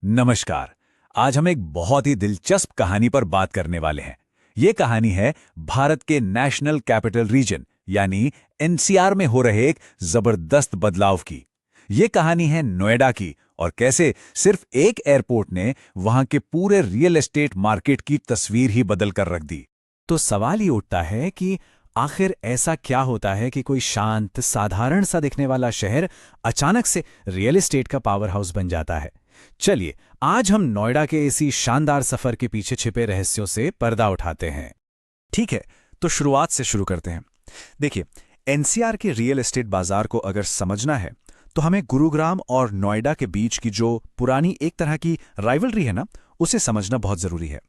नमस्कार। आज हम एक बहुत ही दिलचस्प कहानी पर बात करने वाले हैं। ये कहानी है भारत के नेशनल कैपिटल रीजन यानी एनसीआर में हो रहे एक जबरदस्त बदलाव की। ये कहानी है नोएडा की और कैसे सिर्फ एक एयरपोर्ट ने वहां के पूरे रियल एस्टेट मार्केट की तस्वीर ही बदल कर रख दी। तो सवाल ये उठता है कि आखिर ऐसा क्या होता है कि कोई शांत साधारण सा दिखने वाला शहर अचानक से रियल एस्टेट का पावर हाउस बन जाता है। चलिए, आज हम नोएडा के इसी शानदार सफर के पीछे छिपे रहस्यों से पर्दा उठाते हैं। ठीक है, तो शुरुआत से शुरू करते हैं। देखिए, एनसीआर के रियल एस्टेट बाजार को अगर समझना है तो हमें गुरुग्राम और नोएडा के बीच की जो पुरानी एक तरह की राइवलरी है ना, उसे समझना बहुत जरूरी है।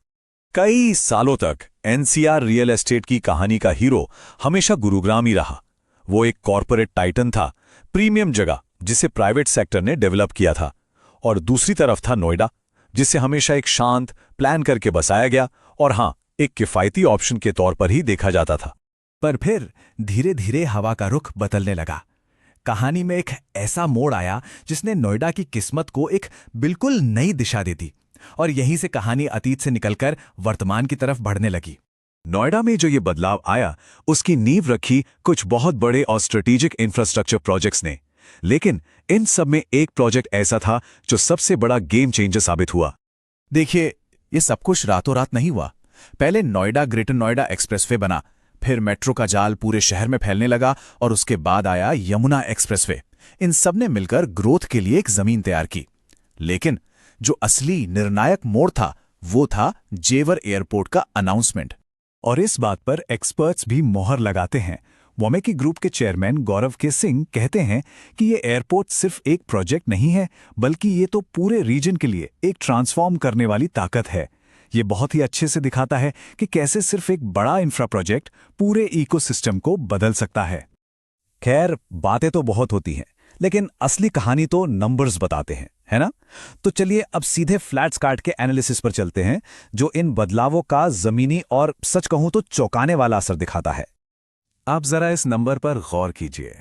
कई सालों तक एनसीआर रियल एस्टेट की कहानी का हीरो हमेशा गुरुग्राम ही रहा। वो एक कॉरपोरेट टाइटन था, प्रीमियम जगह जिसे प्राइवेट सेक्टर ने डेवलप किया था। और दूसरी तरफ था नोएडा, जिसे हमेशा एक शांत प्लान करके बसाया गया और हाँ, एक किफायती ऑप्शन के तौर पर ही देखा जाता था। पर फिर धीरे धीरे हवा का रुख बदलने लगा। कहानी में एक ऐसा मोड़ आया जिसने नोएडा की किस्मत को एक बिल्कुल नई दिशा दे दी और यहीं से कहानी अतीत से निकलकर वर्तमान की तरफ बढ़ने लगी। नोएडा में जो ये बदलाव आया, उसकी नींव रखी कुछ बहुत बड़े और स्ट्रेटेजिक इंफ्रास्ट्रक्चर प्रोजेक्ट्स ने। लेकिन इन सब में एक प्रोजेक्ट ऐसा था जो सबसे बड़ा गेम चेंजर साबित हुआ। देखिए, ये सब कुछ रातों रात नहीं हुआ। पहले नोएडा ग्रेटर नोएडा एक्सप्रेसवे बना, फिर मेट्रो का जाल पूरे शहर में फैलने लगा और उसके बाद आया यमुना एक्सप्रेसवे। इन सब ने मिलकर ग्रोथ के लिए एक जमीन तैयार की। लेकिन जो असली निर्णायक मोड़ था वो था जेवर एयरपोर्ट का अनाउंसमेंट। और इस बात पर एक्सपर्ट्स भी मोहर लगाते हैं। वोमेकी ग्रुप के चेयरमैन गौरव के सिंह कहते हैं कि ये एयरपोर्ट सिर्फ एक प्रोजेक्ट नहीं है, बल्कि ये तो पूरे रीजन के लिए एक ट्रांसफॉर्म करने वाली ताकत है। ये बहुत ही अच्छे से दिखाता है कि कैसे सिर्फ एक बड़ा इंफ्रा प्रोजेक्ट पूरे इकोसिस्टम को बदल सकता है। खैर, बातें तो बहुत होती हैं, लेकिन असली कहानी तो नंबर्स बताते हैं, है ना? तो चलिए अब सीधे फ्लैट स्कार्ट के एनालिसिस पर चलते हैं, जो इन बदलावों का जमीनी और सच कहूं तो चौंकाने वाला असर दिखाता है। आप जरा इस नंबर पर गौर कीजिए,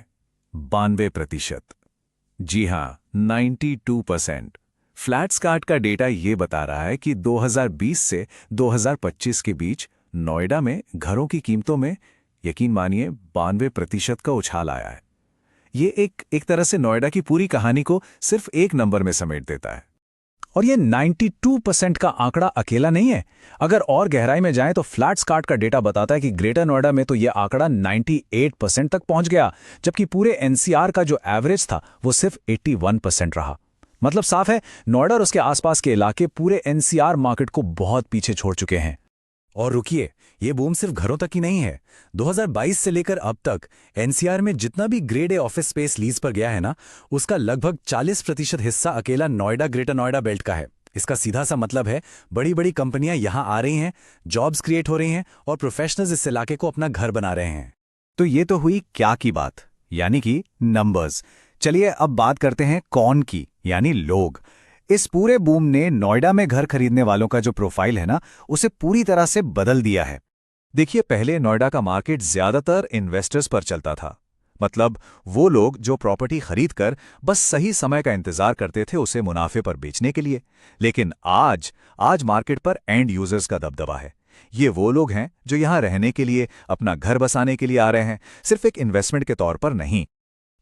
92%। जी हां, 92%। फ्लैट स्कार्ट का डेटा ये बता रहा है कि 2020 से 2025 के बीच नोएडा में घरों की कीमतों में यकीन मानिए 92% का उछाल आया है। ये एक तरह से नोएडा की पूरी कहानी को सिर्फ एक नंबर में समेट देता है। और ये 92% का आंकड़ा अकेला नहीं है। अगर और गहराई में जाएं तो फ्लैट स्कार्ट का डेटा बताता है कि ग्रेटर नोएडा में तो ये आंकड़ा 98% तक पहुंच गया, जबकि पूरे एनसीआर का जो एवरेज था वो सिर्फ 81% रहा। मतलब साफ है, नोएडा और उसके आसपास के इलाके पूरे एनसीआर मार्केट को बहुत पीछे छोड़ चुके हैं। और रुकिए, ये बूम सिर्फ घरों तक ही नहीं है। 2022 से लेकर अब तक एनसीआर में जितना भी grade A office space lease पर गया है ना, उसका लगभग 40% हिस्सा अकेला नोएडा ग्रेटर नोएडा बेल्ट का है। इसका सीधा सा मतलब है, बड़ी बड़ी कंपनियां यहां आ रही हैं, जॉब्स क्रिएट हो रही हैं और प्रोफेशनल्स इस इलाके को अपना घर बना रहे हैं। तो ये तो हुई क्या की बात, यानी कि नंबर्स। चलिए अब बात करते हैं कौन की, यानी लोग। इस पूरे बूम ने नोएडा में घर खरीदने वालों का जो प्रोफाइल है ना, उसे पूरी तरह से बदल दिया है। देखिए, पहले नोएडा का मार्केट ज्यादातर इन्वेस्टर्स पर चलता था। मतलब वो लोग जो प्रॉपर्टी खरीदकर बस सही समय का इंतजार करते थे उसे मुनाफे पर बेचने के लिए। लेकिन आज मार्केट पर एंड यूजर्स का दबदबा है। ये वो लोग हैं जो यहां रहने के लिए, अपना घर बसाने के लिए आ रहे हैं, सिर्फ एक इन्वेस्टमेंट के तौर पर नहीं।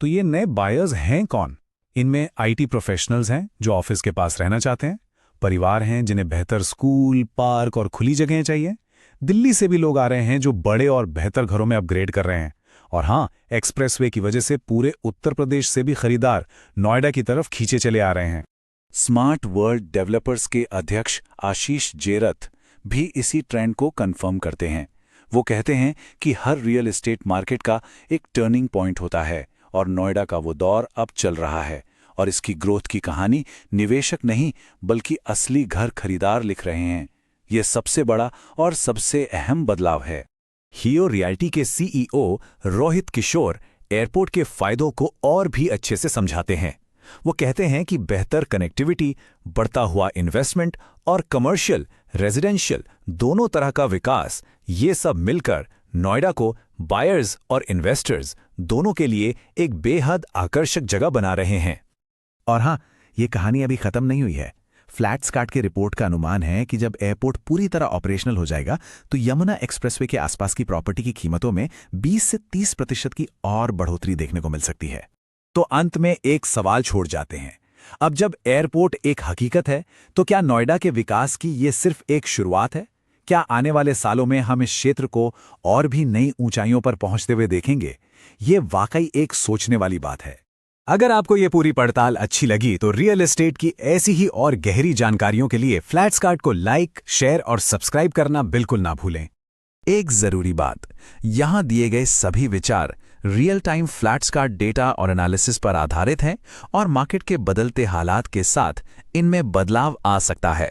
तो ये नए बायर्स हैं कौन? इनमें आईटी प्रोफेशनल्स हैं जो ऑफिस के पास रहना चाहते हैं, परिवार हैं जिन्हें बेहतर स्कूल, पार्क और खुली जगहें चाहिए, दिल्ली से भी लोग आ रहे हैं जो बड़े और बेहतर घरों में अपग्रेड कर रहे हैं, और हाँ, एक्सप्रेसवे की वजह से पूरे उत्तर प्रदेश से भी खरीदार नोएडा की तरफ खींचे चले आ रहे हैं। स्मार्ट वर्ल्ड डेवलपर्स के अध्यक्ष आशीष जेरथ भी इसी ट्रेंड को कंफर्म करते हैं। वो कहते हैं कि हर रियल एस्टेट मार्केट का एक टर्निंग पॉइंट होता है और नोएडा का वो दौर अब चल रहा है, और इसकी ग्रोथ की कहानी निवेशक नहीं बल्कि असली घर खरीदार लिख रहे हैं। यह सबसे बड़ा और सबसे अहम बदलाव है। हियो रियल्टी के सीईओ रोहित किशोर एयरपोर्ट के फायदों को और भी अच्छे से समझाते हैं। वो कहते हैं कि बेहतर कनेक्टिविटी, बढ़ता हुआ इन्वेस्टमेंट और कमर्शियल, रेजिडेंशियल दोनों तरह का विकास, ये सब मिलकर नोएडा को बायर्स और इन्वेस्टर्स दोनों के लिए एक बेहद आकर्षक जगह बना रहे हैं। और हाँ, ये कहानी अभी खत्म नहीं हुई है। फ्लैट्सकार्ट के रिपोर्ट का अनुमान है कि जब एयरपोर्ट पूरी तरह ऑपरेशनल हो जाएगा तो यमुना एक्सप्रेसवे के आसपास की प्रॉपर्टी की कीमतों में 20 से 30% की और बढ़ोतरी देखने को मिल सकती है। तो अंत में एक सवाल छोड़ जाते हैं। अब जब एयरपोर्ट एक हकीकत है, तो क्या नोएडा के विकास की ये सिर्फ एक शुरुआत है? क्या आने वाले सालों में हम इस क्षेत्र को और भी नई ऊंचाइयों पर पहुंचते हुए देखेंगे? ये वाकई एक सोचने वाली बात है। अगर आपको ये पूरी पड़ताल अच्छी लगी तो रियल एस्टेट की ऐसी ही और गहरी जानकारियों के लिए फ्लैट्सकार्ट को लाइक, शेयर और सब्सक्राइब करना बिल्कुल ना भूलें। एक जरूरी बात, यहां दिए गए सभी विचार रियल टाइम फ्लैट्सकार्ट डेटा और एनालिसिस पर आधारित हैं और मार्केट के बदलते हालात के साथ इनमें बदलाव आ सकता है।